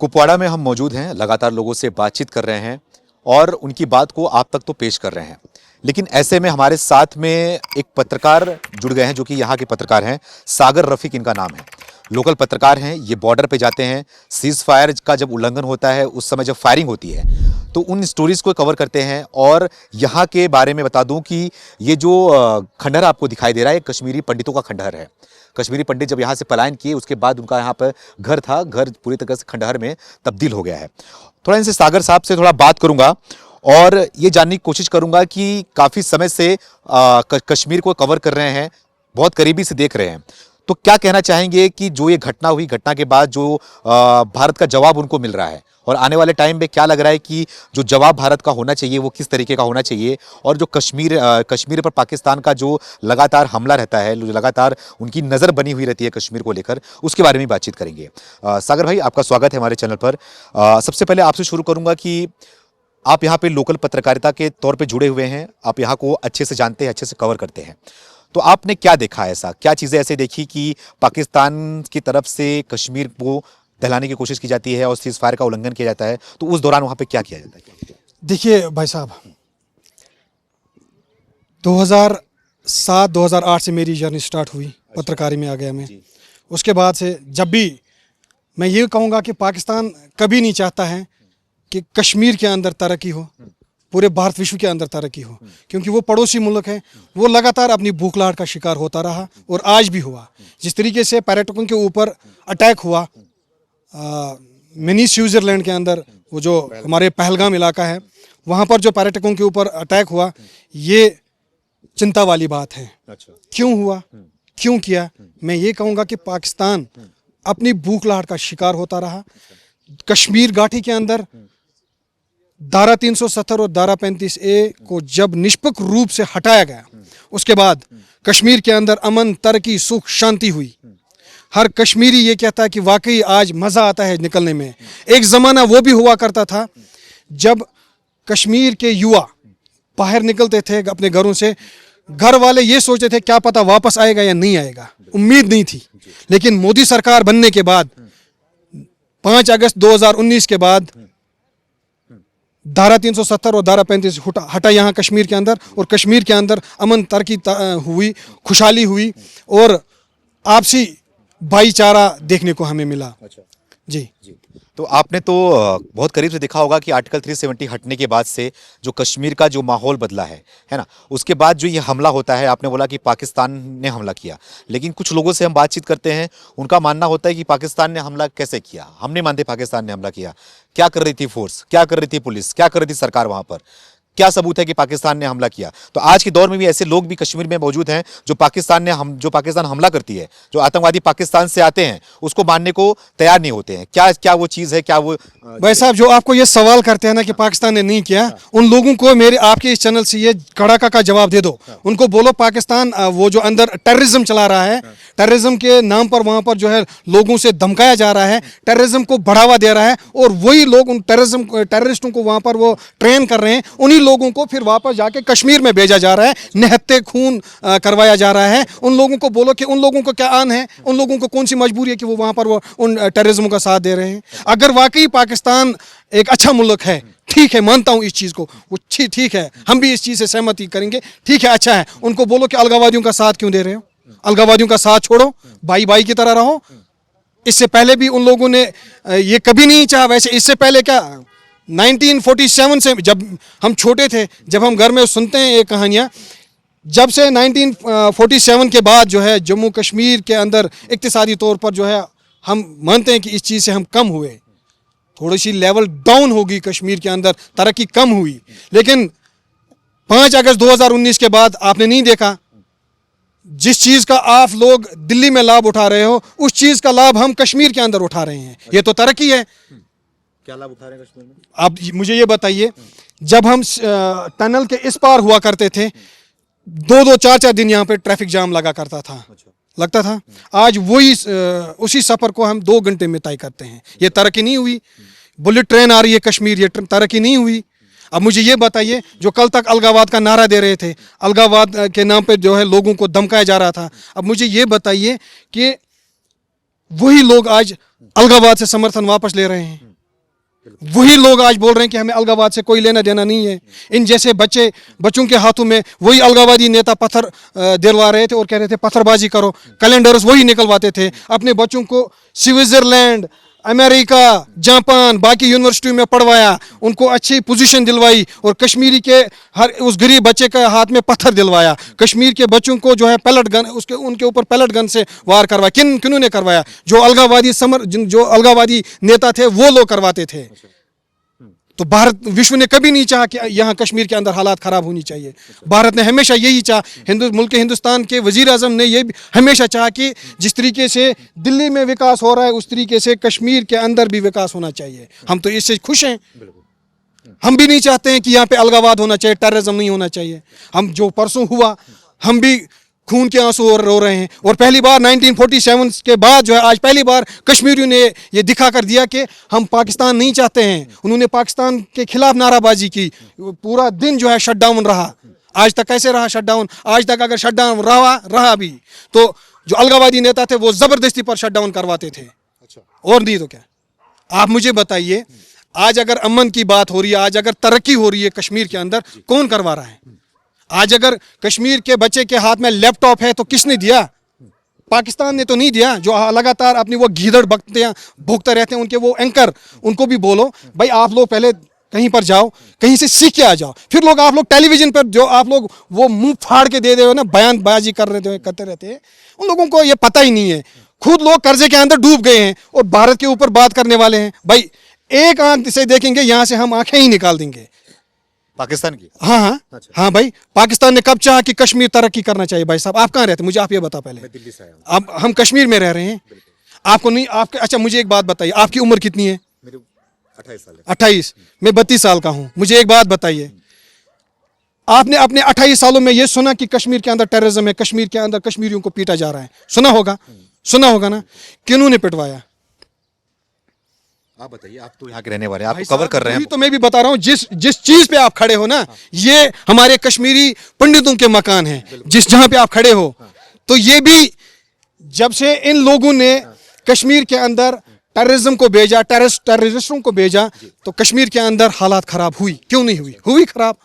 कुपवाड़ा में हम मौजूद हैं, लगातार लोगों से बातचीत कर रहे हैं और उनकी बात को आप तक तो पेश कर रहे हैं। लेकिन ऐसे में हमारे साथ में एक पत्रकार जुड़ गए हैं जो कि यहाँ के पत्रकार हैं। सागर रफीक इनका नाम है। लोकल पत्रकार हैं, ये बॉर्डर पे जाते हैं। सीज फायर का जब उल्लंघन होता है, उस समय जब फायरिंग होती है तो उन स्टोरीज को कवर करते हैं। और यहाँ के बारे में बता दूं कि ये जो खंडहर आपको दिखाई दे रहा है, कश्मीरी पंडितों का खंडहर है। कश्मीरी पंडित जब यहाँ से पलायन किए उसके बाद उनका यहाँ पर घर था, घर पूरी तरह से खंडहर में तब्दील हो गया है। थोड़ा इनसे सागर साहब से थोड़ा बात करूंगा और ये जानने की कोशिश करूंगा कि काफ़ी समय से कश्मीर को कवर कर रहे हैं, बहुत करीबी से देख रहे हैं, तो क्या कहना चाहेंगे कि जो ये घटना हुई, घटना के बाद जो भारत का जवाब उनको मिल रहा है और आने वाले टाइम में क्या लग रहा है कि जो जवाब भारत का होना चाहिए वो किस तरीके का होना चाहिए, और जो कश्मीर पर पाकिस्तान का जो लगातार हमला रहता है, जो लगातार उनकी नज़र बनी हुई रहती है कश्मीर को लेकर, उसके बारे में बातचीत करेंगे। सागर भाई, आपका स्वागत है हमारे चैनल पर। सबसे पहले आपसे शुरू करूँगा कि आप यहाँ पे लोकल पत्रकारिता के तौर पे जुड़े हुए हैं, आप यहाँ को अच्छे से जानते हैं, अच्छे से कवर करते हैं, तो आपने क्या देखा ऐसा, क्या चीज़ें ऐसे देखी कि पाकिस्तान की तरफ से कश्मीर को दहलाने की कोशिश की जाती है और सीज फायर का उल्लंघन किया जाता है, तो उस दौरान वहाँ पे क्या किया जाता है? देखिए भाई साहब, 2007-2008 से मेरी जर्नी स्टार्ट हुई, पत्रकारी में आ गया मैं। उसके बाद से जब भी मैं ये कहूँगा कि पाकिस्तान कभी नहीं चाहता है कि कश्मीर के अंदर तरक्की हो, पूरे भारत विश्व के अंदर तरक्की हो, क्योंकि वो पड़ोसी मुल्क है। वो लगातार अपनी भूखलाहट का शिकार होता रहा और आज भी हुआ। जिस तरीके से पर्यटकों के ऊपर अटैक हुआ मिनी स्विट्जरलैंड के अंदर, वो जो हमारे पहलगाम इलाका है, वहाँ पर जो पर्यटकों के ऊपर अटैक हुआ, ये चिंता वाली बात है। क्यों हुआ, क्यों किया? मैं ये कहूँगा कि पाकिस्तान अपनी भूखलाहट का शिकार होता रहा। कश्मीर घाटी के अंदर धारा 370 और धारा 35A को जब निष्पक्ष रूप से हटाया गया, उसके बाद कश्मीर के अंदर अमन, तरक्की, सुख, शांति हुई। हर कश्मीरी ये कहता है कि वाकई आज मज़ा आता है निकलने में। एक ज़माना वो भी हुआ करता था जब कश्मीर के युवा बाहर निकलते थे अपने घरों से, घर वाले ये सोचते थे क्या पता वापस आएगा या नहीं आएगा, उम्मीद नहीं थी। लेकिन मोदी सरकार बनने के बाद 5 अगस्त 2019 के बाद धारा 370 और धारा 35 हटा यहाँ कश्मीर के अंदर, और कश्मीर के अंदर अमन, तरक्की हुई, खुशहाली हुई और आपसी भाईचारा देखने को हमें मिला। जी। तो आपने तो बहुत करीब से देखा होगा कि आर्टिकल 370 हटने के बाद से जो कश्मीर का जो माहौल बदला है ना, उसके बाद जो ये हमला होता है, आपने बोला कि पाकिस्तान ने हमला किया, लेकिन कुछ लोगों से हम बातचीत करते हैं, उनका मानना होता है कि पाकिस्तान ने हमला कैसे किया, हम नहीं मानते पाकिस्तान ने हमला किया। क्या कर रही थी फोर्स, क्या कर रही थी पुलिस, क्या कर रही थी सरकार, वहाँ पर क्या सबूत है कि पाकिस्तान ने हमला किया? तो आज के दौर में भी ऐसे लोग भी कश्मीर में मौजूद हैं जो पाकिस्तान हमला करती है, जो आतंकवादी पाकिस्तान से आते हैं, उसको मानने को तैयार नहीं होते हैं। क्या वो चीज़ है, क्या वो भाई साहब जो आपको ये सवाल करते हैं ना कि पाकिस्तान ने नहीं किया, उन लोगों को मेरे आपके इस चैनल से ये कड़ाका का जवाब दे दो। उनको बोलो पाकिस्तान वो जो अंदर टेररिज्म चला रहा है, टेररिज्म के नाम पर वहाँ पर जो है लोगों से धमकाया जा रहा है, टेररिज्म को बढ़ावा दे रहा है, और वही लोग उन टेररिस्टों को वहाँ पर वो ट्रेन कर रहे हैं। उन्हीं लोगों को फिर वापस जाके कश्मीर में भेजा जा रहा है, निहत्ते खून करवाया जा रहा है। उन लोगों को बोलो कि उन लोगों को क्या आन है, उन लोगों को कौन सी मजबूरी है कि वो वहाँ पर वो उन टेररिज्म का साथ दे रहे हैं। अगर वाकई पाकिस्तान एक अच्छा मुल्क है, ठीक है, मानता हूँ इस चीज़ को, वो ठीक है, हम भी इस चीज़ से सहमति करेंगे, ठीक है, अच्छा है, उनको बोलो कि अलगाववादियों का साथ क्यों दे रहे हो, अलगाववादियों का साथ छोड़ो, भाई भाई की तरह रहो। इससे पहले भी उन लोगों ने ये कभी नहीं चाहा। वैसे इससे पहले क्या 1947 से, जब हम छोटे थे, जब हम घर में सुनते हैं ये कहानियाँ, जब से 1947 के बाद जो है जम्मू कश्मीर के अंदर इक्तिसादी तौर पर जो है हम मानते हैं कि इस चीज़ से हम कम हुए, थोड़ी सी लेवल डाउन होगी कश्मीर के अंदर, तरक्की कम हुई। लेकिन 5 अगस्त 2019 के बाद आपने नहीं देखा, जिस चीज़ का आप लोग दिल्ली में लाभ उठा रहे हो, उस चीज़ का लाभ हम कश्मीर के अंदर उठा रहे हैं। ये तो तरक्की है। क्या लाभ उठा रहे हैं कश्मीर में? आप मुझे ये बताइए, जब हम टनल के इस पार हुआ करते थे, 2-2, 4-4 दिन यहाँ पे ट्रैफिक जाम लगा करता था, लगता था। आज वही उसी सफ़र को हम 2 घंटे में तय करते हैं। ये तरक्की नहीं हुई। बुलेट ट्रेन आ रही है कश्मीर, ये तरक्की नहीं हुई। अब मुझे ये बताइए, जो कल तक अलगावाद का नारा दे रहे थे, अलगावाद के नाम पे जो है लोगों को धमकाया जा रहा था, अब मुझे ये बताइए कि वही लोग आज अलगावाद से समर्थन वापस ले रहे हैं। वही लोग आज बोल रहे हैं कि हमें अलगावाद से कोई लेना देना नहीं है। इन जैसे बच्चों के हाथों में वही अलगावादी नेता पत्थर दिलवा रहे थे और कह रहे थे पत्थरबाजी करो, कैलेंडर्स वही निकलवाते थे। अपने बच्चों को स्विट्जरलैंड, अमेरिका, जापान, बाकी यूनिवर्सिटियों में पढ़वाया, उनको अच्छी पोजीशन दिलवाई और कश्मीरी के हर उस गरीब बच्चे के हाथ में पत्थर दिलवाया। कश्मीर के बच्चों को जो है पैलेट गन, उनके ऊपर पैलेट गन से वार करवाया। किन्हों ने करवाया? जो अलगावादी नेता थे वो लोग करवाते थे। तो भारत, विश्व ने कभी नहीं चाहा कि यहाँ कश्मीर के अंदर हालात खराब होनी चाहिए। भारत ने हमेशा यही चाहा, मुल्क हिंदुस्तान के वजीर आजम ने ये हमेशा चाहा कि जिस तरीके से दिल्ली में विकास हो रहा है उस तरीके से कश्मीर के अंदर भी विकास होना चाहिए। हम तो इससे खुश हैं। हम भी नहीं चाहते हैं कि यहाँ पे अलगावाद होना चाहिए, टेररिज्म नहीं होना चाहिए। हम जो परसों हुआ, हम भी खून के आंसू और रो रहे हैं। और पहली बार 1947 के बाद जो है आज पहली बार कश्मीरियों ने ये दिखा कर दिया कि हम पाकिस्तान नहीं चाहते हैं। उन्होंने पाकिस्तान के खिलाफ नाराबाजी की। पूरा दिन जो है शटडाउन रहा। आज तक कैसे रहा शटडाउन? आज तक अगर शटडाउन रहा भी तो जो अलगावादी नेता थे वो जबरदस्ती पर शटडाउन करवाते थे। और नहीं तो क्या? आप मुझे बताइए, आज अगर अमन की बात हो रही है, आज अगर तरक्की हो रही है कश्मीर के अंदर, कौन करवा रहा है? आज अगर कश्मीर के बच्चे के हाथ में लैपटॉप है तो किसने दिया? पाकिस्तान ने तो नहीं दिया। जो लगातार अपनी वो गीदड़ भुगते रहते हैं, उनके वो एंकर, उनको भी बोलो भाई आप लोग पहले कहीं पर जाओ, कहीं से सीख के आ जाओ। फिर आप लोग टेलीविजन पर जो आप लोग वो मुंह फाड़ के दे रहे हो ना, बयानबाजी करते रहते हैं, उन लोगों को ये पता ही नहीं है। खुद लोग कर्जे के अंदर डूब गए हैं और भारत के ऊपर बात करने वाले हैं। भाई एक आंख से देखेंगे, यहाँ से हम आंखें ही निकाल देंगे पाकिस्तान की। हाँ भाई, पाकिस्तान ने कब चाहा कि कश्मीर तरक्की करना चाहिए? भाई साहब आप कहाँ रहते हैं? मुझे आप ये बता पहले। मैं दिल्ली से आया हूं। अब हम कश्मीर में रह रहे हैं, आपको नहीं आपके। अच्छा मुझे एक बात बताइए, आपकी उम्र कितनी है? मेरी 28 साल है। 28। मैं 32 साल का हूँ। मुझे एक बात बताइए, आपने अपने 28 सालों में ये सुना कि कश्मीर के अंदर टेररिज्म है, कश्मीर के अंदर कश्मीरियों को पीटा जा रहा है? सुना होगा ना? किन्हों ने पिटवाया? आप बताइए, आप तो यहाँ के रहने वाले हैं, आप तो कवर कर रहे हैं। तो मैं भी बता रहा हूँ, जिस चीज पे आप खड़े हो ना, ये हमारे कश्मीरी पंडितों के मकान हैं। जहां पे आप खड़े हो, तो ये भी जब से इन लोगों ने कश्मीर के अंदर टेररिज्म को भेजा, टेररिस्टों को भेजा, तो कश्मीर के अंदर हालात खराब हुई। क्यों नहीं हुई खराब?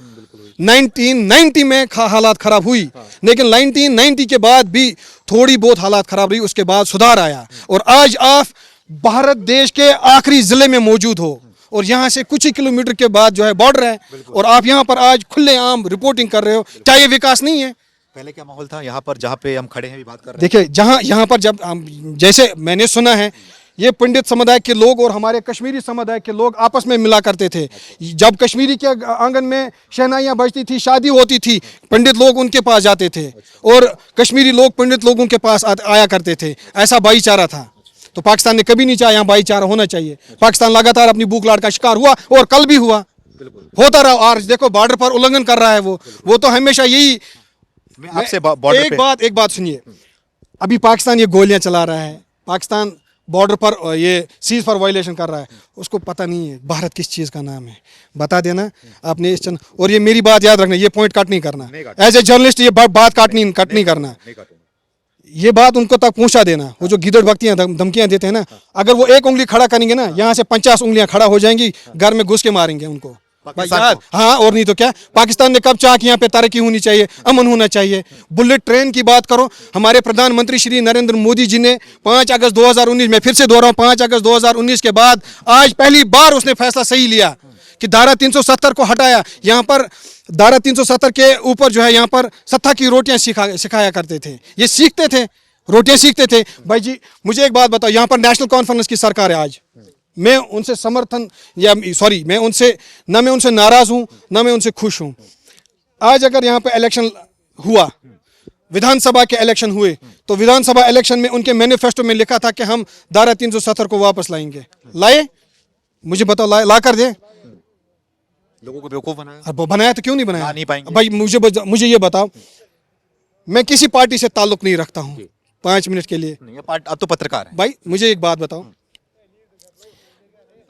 1990 में हालात खराब हुई, लेकिन 1990 के बाद भी थोड़ी बहुत हालात खराब रही, उसके बाद सुधार आया। और आज आप भारत देश के आखिरी जिले में मौजूद हो और यहाँ से कुछ ही किलोमीटर के बाद जो है बॉर्डर है, और आप यहाँ पर आज खुलेआम रिपोर्टिंग कर रहे हो। क्या ये विकास नहीं है? पहले क्या माहौल था यहाँ पर, जहाँ पे हम खड़े हैं भी बात कर रहे हैं? देखिए, यहाँ पर जब जैसे मैंने सुना है, ये पंडित समुदाय के लोग और हमारे कश्मीरी समुदाय के लोग आपस में मिला करते थे। जब कश्मीरी के आंगन में शहनाइयाँ बजती थी, शादी होती थी, पंडित लोग उनके पास जाते थे और कश्मीरी लोग पंडित लोगों के पास आया करते थे। ऐसा भाईचारा था। तो पाकिस्तान ने कभी नहीं चाहा यहाँ भाईचारा होना चाहिए। पाकिस्तान लगातार अपनी भूख लाड़ का शिकार हुआ और कल भी हुआ, होता रहा। और देखो बॉर्डर पर उल्लंघन कर रहा है वो तो हमेशा यही। आपसे बॉर्डर एक बात सुनिए, अभी पाकिस्तान ये गोलियां चला रहा है, पाकिस्तान बॉर्डर पर ये सीज फायर वायलेशन कर रहा है, उसको पता नहीं है भारत किस चीज़ का नाम है। बता देना आपने इस और ये मेरी बात याद रखना, ये पॉइंट कट नहीं करना। एज ए जर्नलिस्ट ये बात कट नहीं करना। ये बात उनको तक पहुंचा देना। वो जो गिदड़ भक्तियां धमकियां देते हैं ना, अगर वो एक उंगली खड़ा करेंगे ना, यहाँ से 50 उंगलियां खड़ा हो जाएंगी, घर में घुस के मारेंगे उनको। हाँ, और नहीं तो क्या? पाकिस्तान ने कब चाहा कि यहाँ पे तरक्की होनी चाहिए, अमन होना चाहिए? बुलेट ट्रेन की बात करो, हमारे प्रधानमंत्री श्री नरेंद्र मोदी जी ने 5 अगस्त 2019 में, फिर से दोहराऊं, 5 अगस्त 2019 के बाद आज पहली बार उसने फैसला सही लिया कि धारा 370 को हटाया। यहाँ पर धारा 370 के ऊपर जो है यहाँ पर सत्ता की रोटियां सिखाया करते थे। ये सीखते थे, रोटियां सीखते थे। भाई जी मुझे एक बात बताओ, यहाँ पर नेशनल कॉन्फ्रेंस की सरकार है आज। मैं उनसे मैं उनसे नाराज हूं, ना मैं उनसे खुश हूं। आज अगर यहाँ पे इलेक्शन हुआ, विधानसभा के इलेक्शन हुए, तो विधानसभा इलेक्शन में उनके मैनिफेस्टो में लिखा था कि हम धारा 370 को वापस लाएंगे। लाए? मुझे बताओ, ला कर दे। लोगों को बेवकूफ बनाया। अब बनाया तो क्यों नहीं बनाया? नहीं पाएंगे। भाई मुझे ये बताओ, मैं किसी पार्टी से ताल्लुक नहीं रखता हूँ 5 मिनट के लिए। आप तो पत्रकार हैं। भाई मुझे एक बात बताओ,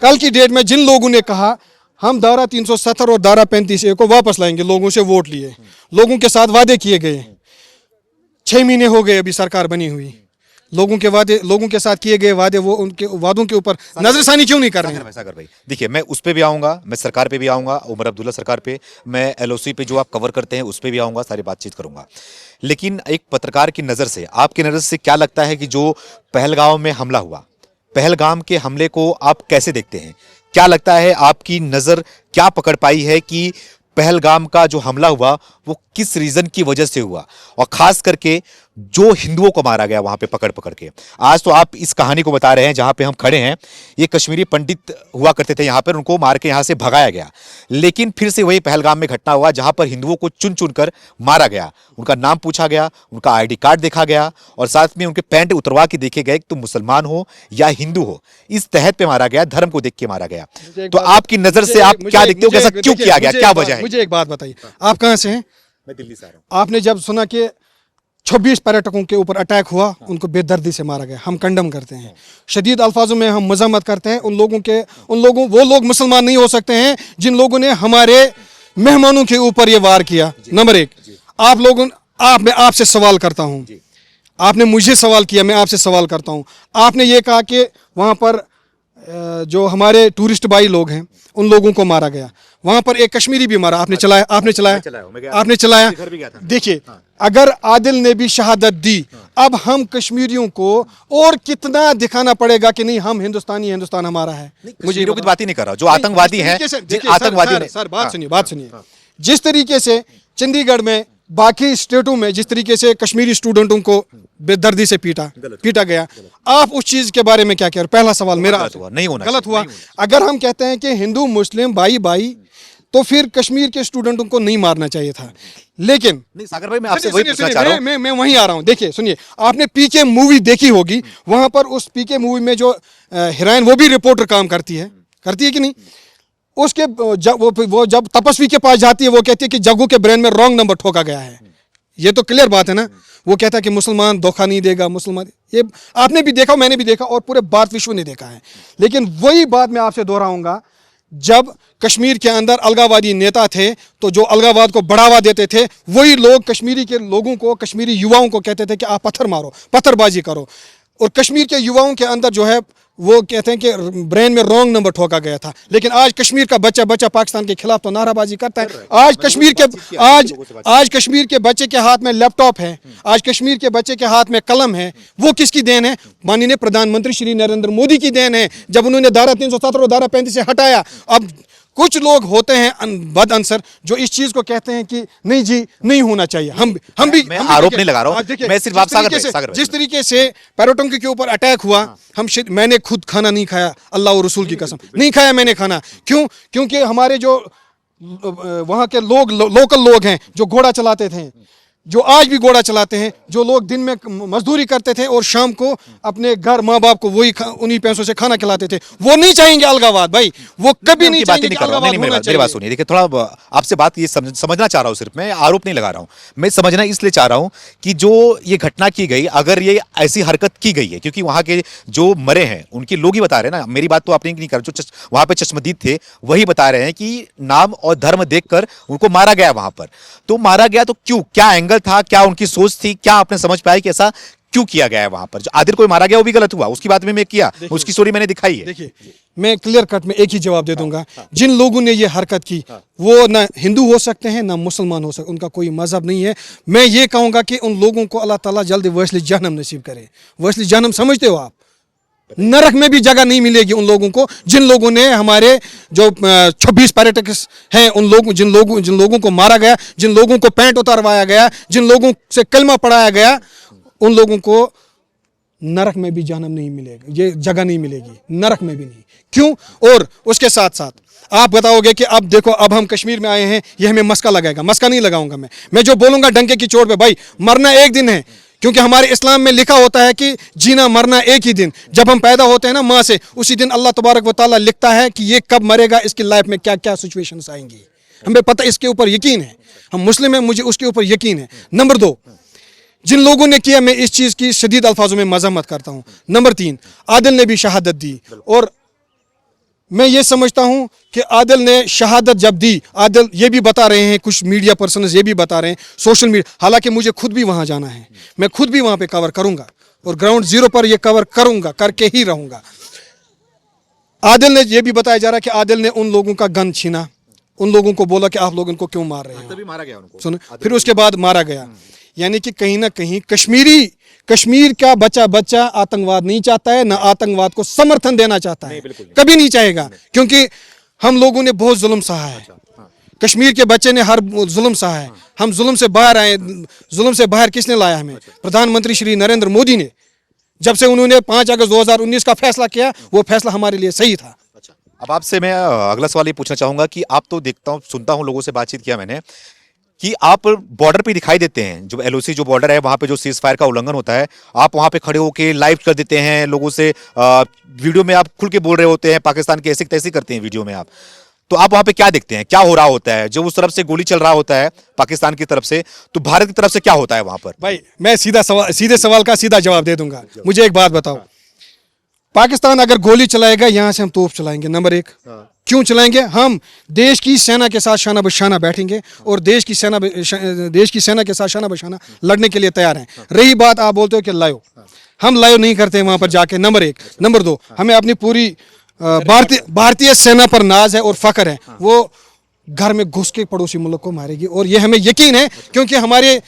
कल की डेट में जिन लोगों ने कहा हम धारा 370 और धारा 35A को वापस लाएंगे, लोगों से वोट लिए, लोगों के साथ वादे किए गए, 6 महीने हो गए अभी सरकार बनी हुई, लोगों के वादे, लोगों के साथ किए गए वादे, वो उनके वादों के ऊपर नजरसानी क्यों नहीं कर रहे हैं? सागर भाई देखिए, मैं उस पे भी आऊंगा, मैं सरकार पे भी आऊंगा, उमर अब्दुल्ला सरकार पे, मैं एलओसी पे जो आप कवर करते हैं उस पे भी आऊंगा, सारी बातचीत करूंगा। लेकिन एक पत्रकार की नजर से, आपकी नजर से क्या लगता है कि जो पहलगाम में हमला हुआ, पहलगाम के हमले को आप कैसे देखते हैं? क्या लगता है, आपकी नजर क्या पकड़ पाई है कि पहलगाम का जो हमला हुआ वो किस रीजन की वजह से हुआ, और खास करके जो हिंदुओं को मारा गया वहां पे पकड़ पकड़ के? आज तो आप इस कहानी को बता रहे हैं जहां पे हम खड़े हैं, ये कश्मीरी पंडित हुआ करते थे यहां पर, उनको मार के यहां से भगाया गया, लेकिन फिर से वही पहलगाम में घटना हुआ जहां पर हिंदुओं को चुन चुन कर मारा गया, उनका नाम पूछा गया, उनका आईडी कार्ड देखा गया, और साथ में उनके पैंट उतरवा के देखे गए कि तुम मुसलमान हो या हिंदू हो, इस तहत पे मारा गया, धर्म को देख के मारा गया। तो आपकी नजर से आप क्या देखते हो, कैसा क्यों किया गया, क्या वजह है? मुझे एक बात बताइए, आप कहाँ से हैं? मैं दिल्ली से आ रहा हूं। आपने जब सुना कि 26 पर्यटकों के ऊपर अटैक हुआ, उनको बेदर्दी से मारा गया, हम कंडम करते हैं, शदीद अल्फाजों में हम मजम्मत करते हैं। वो लोग मुसलमान नहीं हो सकते हैं जिन लोगों ने हमारे मेहमानों के ऊपर ये वार किया। नंबर एक, मैं आपसे सवाल करता हूं, आपने मुझे सवाल किया, मैं आपसे सवाल करता हूं। आपने ये कहा कि वहां पर जो हमारे टूरिस्ट भाई लोग हैं उन लोगों को मारा गया, वहां पर एक कश्मीरी भी मारा, आपने चलाया। देखिए, अगर आदिल ने भी शहादत दी, अब हम कश्मीरियों को और कितना दिखाना पड़ेगा कि नहीं हम हिंदुस्तानी, हिंदुस्तान हमारा है। मुझे की बात ही नहीं कर रहा, जो आतंकवादी हैं, बात सुनिए, जिस तरीके से चंडीगढ़ में, बाकी स्टेटों में जिस तरीके से कश्मीरी स्टूडेंटों को बेदर्दी से पीटा गया, आप उस चीज के बारे में क्या कह रहे? पहला सवाल मेरा, गलत हुआ। अगर हम कहते हैं कि हिंदू मुस्लिम भाई भाई, तो फिर कश्मीर के स्टूडेंटों को नहीं मारना चाहिए था। लेकिन नहीं सागर भाई, मैं आपसे वही पूछना चाह रहा हूं। मैं वहीं आ रहा हूं। देखिए, सुनिए, आपने पीके मूवी देखी होगी, वहां पर उस पीके मूवी में जो हीरोइन, वो भी रिपोर्टर काम करती है कि नहीं? उसके वो जब तपस्वी के पास जाती है, वो कहती है कि जग्गू के ब्रेन में रॉन्ग नंबर ठोका गया है। ये तो क्लियर बात है ना? वो कहता है कि मुसलमान धोखा नहीं देगा, मुसलमान, ये आपने भी देखा, मैंने भी देखा, और पूरे भारत विश्व ने देखा है। लेकिन वही बात मैं आपसे दोहराऊंगा, जब कश्मीर के अंदर अलगावादी नेता थे, तो जो अलगावाद को बढ़ावा देते थे, वही लोग कश्मीरी के लोगों को, कश्मीरी युवाओं को कहते थे कि आप पत्थर मारो, पत्थरबाजी करो। और कश्मीर के युवाओं के अंदर जो है, वो कहते हैं कि ब्रेन में रॉन्ग नंबर ठोका गया था। लेकिन आज कश्मीर का बच्चा पाकिस्तान के खिलाफ तो नाराबाजी करता है। आज कश्मीर के बच्चे के हाथ में लैपटॉप है, आज कश्मीर के बच्चे के हाथ में कलम है। वो किसकी देन है? माननीय प्रधानमंत्री श्री नरेंद्र मोदी की देन है, जब उन्होंने धारा 317 और धारा 35 से हटाया। अब कुछ लोग होते हैं बद अंसर, जो इस चीज को कहते हैं कि नहीं जी, नहीं होना चाहिए। हम भी आरोप नहीं लगा रहा हूं, मैं सिर्फ आप सागर जिस तरीके से पर्यटकों के ऊपर अटैक हुआ, मैंने खुद खाना नहीं खाया, अल्लाह और रसूल की कसम नहीं खाया मैंने खाना। क्योंकि हमारे जो वहां के लोकल लोग हैं, जो घोड़ा चलाते थे, जो आज भी घोड़ा चलाते हैं, जो लोग दिन में मजदूरी करते थे और शाम को अपने घर माँ बाप को वही उन्हीं पैसों से खाना खिलाते थे, वो नहीं चाहेंगे अलगावाद भाई, वो कभी नहीं चाहेंगे कि अलगावाद होना चाहिए। मेरी बात सुनिए, देखिए, थोड़ा आपसे बात ये समझना चाह रहा हूँ, सिर्फ मैं आरोप नहीं लगा रहा हूँ, मैं समझना इसलिए चाह रहा हूँ कि जो ये घटना की गई, अगर ये ऐसी हरकत की गई है, क्योंकि वहां के जो मरे हैं उनके लोग ही बता रहे हैं ना, मेरी बात तो आपने नहीं कर, जो वहां पे चश्मदीद थे वही बता रहे हैं कि नाम और धर्म देखकर उनको मारा गया वहां पर। तो मारा गया तो क्यों, क्या एंगल था, क्या उनकी सोच थी, क्या आपने समझ पाया कि ऐसा क्यों किया गया है वहां पर? जो आदिल को मारा गया वो भी गलत हुआ, उसकी बात में मैं किया, उसकी स्टोरी मैंने दिखाई है। देखिए, मैं क्लियर कट में एक ही जवाब दे दूंगा। जिन लोगों ने ये हरकत की, वो ना हिंदू हो सकते हैं ना मुसलमान हो सकते, उनका कोई मजहब नहीं है। मैं ये कहूंगा कि उन लोगों को अल्लाह ताला जल्दी वैसली जहन्नम नसीब करे। वैसली जहन्नम समझते हो आप? नरक में भी जगह नहीं मिलेगी उन लोगों को, जिन लोगों ने हमारे जो 26 पर्यटक हैं, जिन लोगों को मारा गया, जिन लोगों को पैंट उतारवाया गया, जिन लोगों से कलमा पढ़ाया गया, उन लोगों को नरक में भी जहन्नम नहीं मिलेगा, ये जगह नहीं मिलेगी, नरक में भी नहीं। क्यों? और उसके साथ साथ आप बताओगे कि अब देखो, अब हम कश्मीर में आए हैं, ये हमें मस्का लगाएगा। मस्का नहीं लगाऊंगा मैं जो बोलूंगा डंके की चोट पे, भाई मरना एक दिन है, क्योंकि हमारे इस्लाम में लिखा होता है कि जीना मरना एक ही दिन। जब हम पैदा होते हैं ना माँ से, उसी दिन अल्लाह तबारक व तआला लिखता है कि ये कब मरेगा, इसकी लाइफ में क्या क्या सिचुएशंस आएंगी। हमें पता, इसके ऊपर यकीन है, हम मुस्लिम हैं, मुझे उसके ऊपर यकीन है। नंबर 2, जिन लोगों ने किया, मैं इस चीज़ की शदीद अल्फाजों में मजम्मत करता हूँ। नंबर 3, आदिल ने भी शहादत दी, और मैं ये समझता हूं कि आदिल ने शहादत जब दी, आदिल ये भी बता रहे हैं, कुछ मीडिया पर्सनस ये भी बता रहे हैं, सोशल मीडिया, हालांकि मुझे खुद भी वहां जाना है, मैं खुद भी वहां पे कवर करूंगा, और ग्राउंड जीरो पर ये कवर करूंगा, करके ही रहूंगा। आदिल ने ये भी बताया जा रहा है कि आदिल ने उन लोगों का गन छीना, उन लोगों को बोला कि आप लोग इनको क्यों मार रहे हो, तभी मारा गया उनको। सुन, फिर उसके बाद मारा गया। यानी कि कहीं ना कहीं कश्मीर का बच्चा आतंकवाद नहीं चाहता है, ना आतंकवाद को समर्थन देना चाहता है, कभी नहीं चाहेगा, क्योंकि हम लोगों ने बहुत जुल्म सहा है। कश्मीर के बच्चे ने हर जुल्म सहा है। हम जुल्म से बाहर आए। जुल्म से बाहर किसने लाया हमें? प्रधानमंत्री श्री नरेंद्र मोदी ने। जब से उन्होंने 5 अगस्त 2019 का फैसला किया, वो फैसला हमारे लिए सही था। अब आपसे मैं अगला सवाल ये पूछना चाहूंगा कि आप तो देखता हूँ, सुनता हूँ, लोगों से बातचीत किया मैंने, कि आप बॉर्डर पे दिखाई देते हैं, जो एलओसी जो बॉर्डर है वहां पे जो सीज फायर का उल्लंघन होता है, आप वहां पे खड़े होकर लाइव कर देते हैं, लोगों से वीडियो में आप खुल के बोल रहे होते हैं, पाकिस्तान की ऐसी तैसी करते हैं वीडियो में आप। तो आप वहां पे क्या देखते हैं, क्या हो रहा होता है? जब उस तरफ से गोली चल रहा होता है पाकिस्तान की तरफ से, तो भारत की तरफ से क्या होता है वहां पर? भाई मैं सीधे सवाल का सीधा जवाब दे दूंगा। मुझे एक बात बताओ, पाकिस्तान अगर गोली चलाएगा, यहां से हम तोप चलाएंगे। नंबर 1, क्यों चलाएंगे? हम देश की सेना के साथ शाना बशाना बैठेंगे और देश की सेना के साथ शाना बशाना लड़ने के लिए तैयार हैं। रही बात आप बोलते हो कि लायो, हम लायो नहीं करते हैं वहां पर जाके। नंबर 1। नंबर 2, हमें अपनी पूरी भारतीय सेना पर नाज है और फख्र है। वो घर में घुस के पड़ोसी मुल्क को मारेगी, और ये हमें यकीन है, क्योंकि हमारे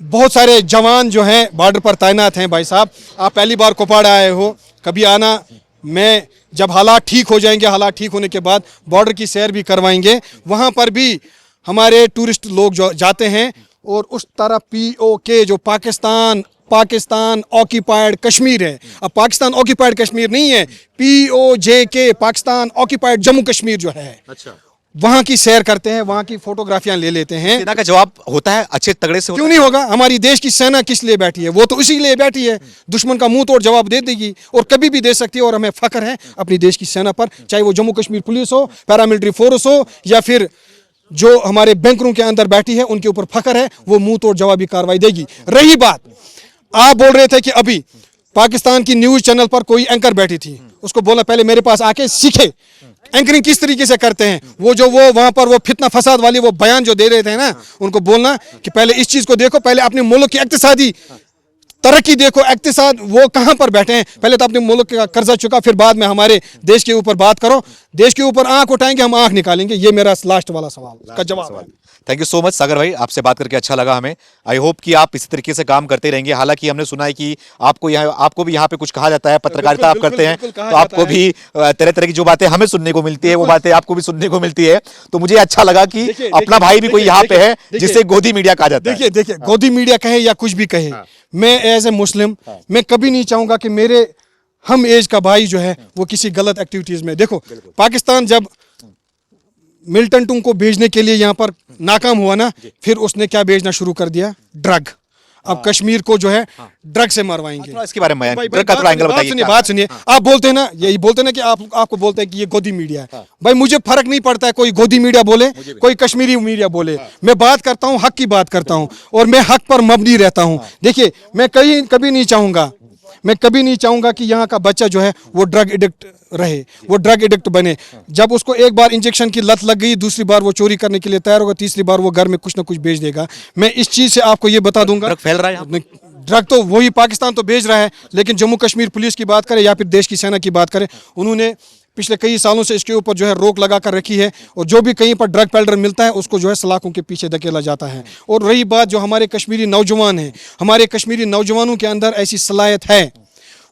बहुत सारे जवान जो हैं बॉर्डर पर तैनात हैं। भाई साहब, आप पहली बार कुपवाड़ा आए हो, कभी आना। मैं जब हालात ठीक हो जाएंगे, हालात ठीक होने के बाद बॉर्डर की सैर भी करवाएंगे। वहाँ पर भी हमारे टूरिस्ट लोग जो जाते हैं, और उस तरह POK जो पाकिस्तान ऑक्यूपाइड कश्मीर है। अब पाकिस्तान ऑक्यूपाइड कश्मीर नहीं है, POJK पाकिस्तान ऑक्यूपाइड जम्मू कश्मीर जो है। अच्छा, वहां की सैर करते हैं, वहां की फोटोग्राफियां ले लेते हैं। सेना का जवाब होता है अच्छे तगड़े से? क्यों नहीं होगा? हमारी देश की सेना किस लिए बैठी है? वो तो इसीलिए बैठी है, दुश्मन का मुंह तोड़ जवाब दे देगी, और कभी भी दे सकती है। और हमें फख्र है अपनी देश की सेना पर, चाहे वो जम्मू कश्मीर पुलिस हो, पैरामिलिट्री फोर्स हो, या फिर जो हमारे बैंकरों के अंदर बैठी है, उनके ऊपर फख्र है। वो मुंह तोड़ जवाबी कार्रवाई देगी। रही बात, आप बोल रहे थे कि अभी पाकिस्तान की न्यूज चैनल पर कोई एंकर बैठी थी, उसको बोला पहले मेरे पास आके सीखे एंकरिंग किस तरीके से करते हैं। वो वहां पर वो फितना फसाद वाली वो बयान जो दे रहे थे ना, उनको बोलना कि पहले इस चीज को देखो, पहले अपने मुल्क की इक्तिसादी तरक्की देखो। इक्तिसाद वो कहां पर बैठे हैं? पहले तो अपने मुल्क का कर्जा चुका, फिर बाद में हमारे देश के ऊपर बात करो। देश के ऊपर आंख उठाएंगे, हम आंख निकालेंगे। ये मेरा लास्ट वाला सवाल का जवाब है। थैंक यू सो मच सागर भाई, आपसे बात करके अच्छा लगा हमें। आई होप कि आप इसी तरीके से काम करते रहेंगे। हालांकि हमने सुना है कि आपको भी यहाँ पे कुछ कहा जाता है, पत्रकारिता आप करते हैं, तो आपको भी तरह तरह की जो बातें हमें सुनने को मिलती है, वो बातें आपको भी सुनने को मिलती है। तो मुझे अच्छा लगा कि अपना भाई भी कोई यहाँ पे है जिसे गोदी मीडिया कहा जाता है। देखिए, गोदी मीडिया कहे या कुछ भी कहे, मैं एज ए मुस्लिम मैं कभी नहीं चाहूंगा कि मेरे हम एज का भाई जो है वो किसी गलत एक्टिविटीज में। देखो, पाकिस्तान जब मिल्टन टूंग को भेजने के लिए यहाँ पर नाकाम हुआ ना, फिर उसने क्या भेजना शुरू कर दिया? ड्रग। अब कश्मीर को जो है ड्रग से मरवाएंगे। इसके बारे में ड्रग का थोड़ा एंगल बताइए। बात सुनिए, आप बोलते हैं ना, यही बोलते हैं ना कि आपको बोलते हैं कि ये गोदी मीडिया है। भाई मुझे फर्क नहीं पड़ता है, कोई गोदी मीडिया बोले, कोई कश्मीरी मीडिया बोले। मैं बात करता हूँ, हक की बात करता हूँ, और मैं हक पर मबनी रहता हूँ। देखिए, मैं कभी नहीं चाहूंगा कि यहाँ का बच्चा जो है वो ड्रग एडिक्ट रहे, वो ड्रग एडिक्ट बने। जब उसको एक बार इंजेक्शन की लत लग गई, दूसरी बार वो चोरी करने के लिए तैयार होगा, तीसरी बार वो घर में कुछ ना कुछ बेच देगा। मैं इस चीज से आपको ये बता दूंगा, ड्रग फैल रहा है। ड्रग तो वही पाकिस्तान तो बेच रहा है, लेकिन जम्मू कश्मीर पुलिस की बात करें या फिर देश की सेना की बात करें, उन्होंने पिछले कई सालों से इसके ऊपर जो है रोक लगा कर रखी है। और जो भी कहीं पर ड्रग पेडलर मिलता है, उसको जो है सलाखों के पीछे धकेला जाता है। और रही बात जो हमारे कश्मीरी नौजवान हैं, हमारे कश्मीरी नौजवानों के अंदर ऐसी सलाहियत है,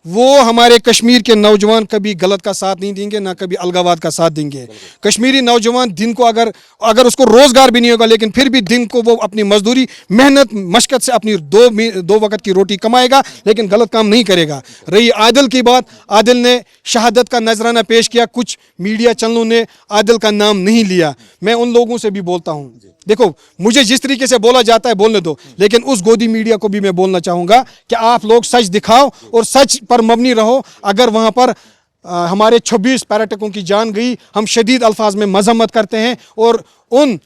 वो हमारे कश्मीर के नौजवान कभी गलत का साथ नहीं देंगे, ना कभी अलगावाद का साथ देंगे। कश्मीरी नौजवान दिन को अगर उसको रोजगार भी नहीं होगा, लेकिन फिर भी दिन को वो अपनी मजदूरी, मेहनत, मशक्कत से अपनी दो वक्त की रोटी कमाएगा, लेकिन गलत काम नहीं करेगा। रही आदिल की बात, आदिल ने शहादत का नजराना पेश किया, कुछ मीडिया चैनलों ने आदिल का नाम नहीं लिया। मैं उन लोगों से भी बोलता हूँ, देखो मुझे जिस तरीके से बोला जाता है बोलने दो, लेकिन उस गोदी मीडिया को भी मैं बोलना चाहूंगा कि आप लोग सच दिखाओ और सच पर मबनी रहो। अगर वहां पर हमारे 26 पर्यटकों की जान गई, हम शदीद अल्फाज में मजम्मत करते हैं, और उन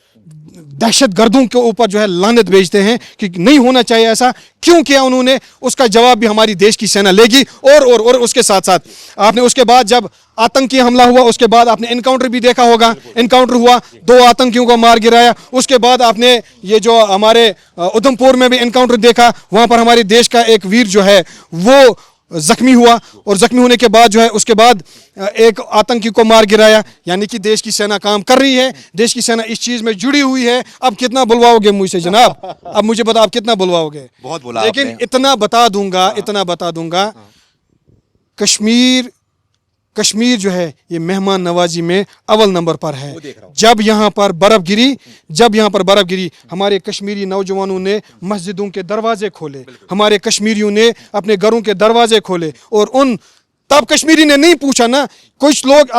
दहशत गर्दों के ऊपर जो है लानत भेजते हैं कि नहीं होना चाहिए ऐसा, क्यों किया उन्होंने, उसका जवाब भी हमारी देश की सेना लेगी। और उसके साथ साथ आपने उसके बाद जब आतंकी हमला हुआ, उसके बाद आपने एनकाउंटर भी देखा होगा, एनकाउंटर हुआ, 2 आतंकियों को मार गिराया। उसके बाद आपने ये जो हमारे उधमपुर में भी एनकाउंटर देखा, वहां पर हमारे देश का एक वीर जो है वो जख्मी हुआ, और जख्मी होने के बाद जो है उसके बाद एक आतंकी को मार गिराया। यानी कि देश की सेना काम कर रही है, देश की सेना इस चीज में जुड़ी हुई है। अब कितना बुलवाओगे मुझसे जनाब, अब मुझे बता, आप कितना बुलवाओगे? बहुत बोला लेकिन आपने। इतना बता दूंगा, कश्मीर जो है ये मेहमान नवाजी में अव्वल नंबर पर है। जब यहाँ पर बर्फ गिरी, हमारे कश्मीरी नौजवानों ने मस्जिदों के दरवाजे खोले, हमारे कश्मीरियों ने अपने घरों के दरवाजे खोले, और तब कश्मीरी ने नहीं पूछा ना। कुछ लोग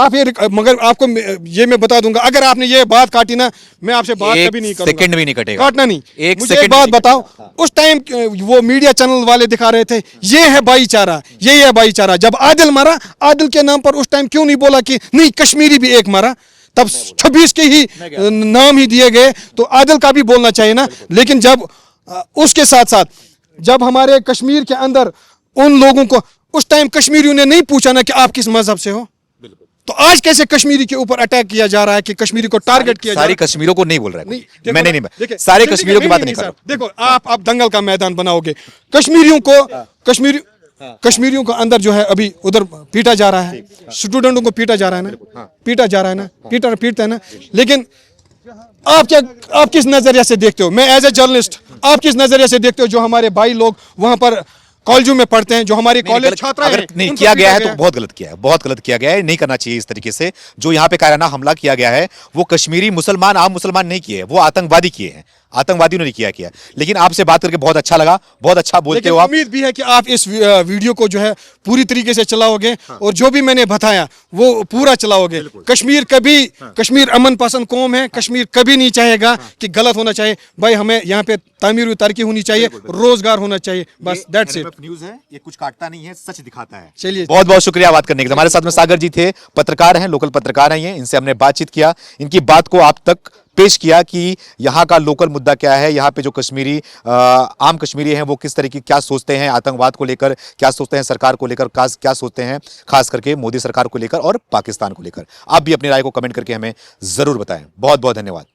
मगर आपको ये मैं बता दूंगा, अगर आपने ये बात काटी ना, मैं आपसे बात कभी नहीं करूंगा, सेकंड भी नहीं कटेगा, काटना नहीं। एक मुझे सेकंड एक बात भी नहीं बताओ, उस टाइम वो मीडिया चैनल वाले दिखा रहे थे ये है भाईचारा, ये है भाईचारा। जब आदिल मरा, आदिल के नाम पर उस टाइम क्यों नहीं बोला कि नहीं कश्मीरी भी एक मरा? तब 26 के ही नाम ही दिए गए, तो आदिल का भी बोलना चाहिए ना। लेकिन जब उसके साथ साथ जब हमारे कश्मीर के अंदर उन लोगों को उस टाइम कश्मीरियों ने नहीं पूछा ना कि आप किस मजहब से हो, तो आज कैसे कश्मीरी के ऊपर अटैक किया जा रहा है कि कश्मीरी को टारगेट किया जा रहा है? सारी कश्मीरों को नहीं बोल रहा है, मैं नहीं, देखिए, सारे कश्मीरियों की बात नहीं कर रहा। देखो, आप दंगल का मैदान बनाओगे, कश्मीरियों को अंदर जो है अभी उधर पीटा जा रहा है, स्टूडेंटों को पीटा जा रहा है ना, पीटता है ना। लेकिन आप किस नजरिए से देखते हो? मैं एज ए जर्नलिस्ट, आप किस नजरिए से देखते हो जो हमारे भाई लोग वहां पर कॉलेजों में पढ़ते हैं, जो हमारे कॉलेज छात्र अगर नहीं किया गया है तो बहुत गलत किया है, बहुत गलत किया गया है, नहीं करना चाहिए इस तरीके से। जो यहाँ पे कायराना हमला किया गया है वो कश्मीरी मुसलमान, आम मुसलमान नहीं किए, वो आतंकवादी किए हैं, आतंकवादियों ने किया। लेकिन आपसे बात करके बहुत अच्छा लगा, बहुत अच्छा बोलते हो आप। उम्मीद भी है कि आप इस वीडियो को जो है पूरी तरीके से चलाओगे, और जो भी मैंने बताया वो पूरा चलाओगे। कश्मीर अमन पसंद कौम है, कश्मीर कभी नहीं चाहेगा कि गलत होना चाहिए। भाई हमें यहाँ पे तामीर व तरक्की होनी चाहिए, रोजगार होना चाहिए, बस दैट्स इट। न्यूज़ है, ये कुछ काटता नहीं है, सच दिखाता है। चलिए, बहुत बहुत शुक्रिया बात करने के लिए। हमारे साथ में सागर जी थे, पत्रकार हैं, लोकल पत्रकार हैं ये, इनसे हमने बातचीत किया, इनकी बात को आप तक पेश किया कि यहाँ का लोकल मुद्दा क्या है, यहाँ पे जो कश्मीरी आम कश्मीरी हैं वो किस तरीके क्या सोचते हैं आतंकवाद को लेकर, क्या सोचते हैं सरकार को लेकर, क्या सोचते हैं खास करके मोदी सरकार को लेकर और पाकिस्तान को लेकर। आप भी अपनी राय को कमेंट करके हमें जरूर बताएं। बहुत बहुत धन्यवाद।